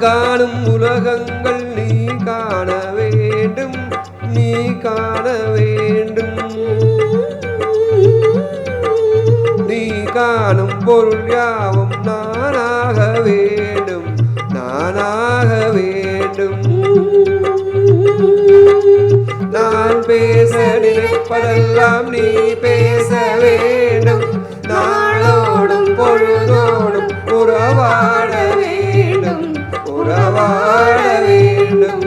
காணும் உலகங்கள் நீ காண வேண்டும், நீ காண வேண்டும். நீ காணும் பொருள் யாவும் நானாக வேண்டும், நானாக வேண்டும். நான் பேச நினைப்பதெல்லாம் நீ பேச வேண்டும், நாளோடும் பொழுதோடும் உறவாட வேண்டும், உறவாட வேண்டும்.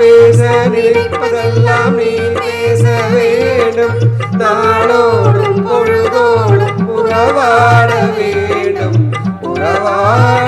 பேச நினைப்பதெல்லாம் நீ பேச வேண்டும், நாளோடும் பொழுதோடும் உறவாட வேண்டும், உறவாட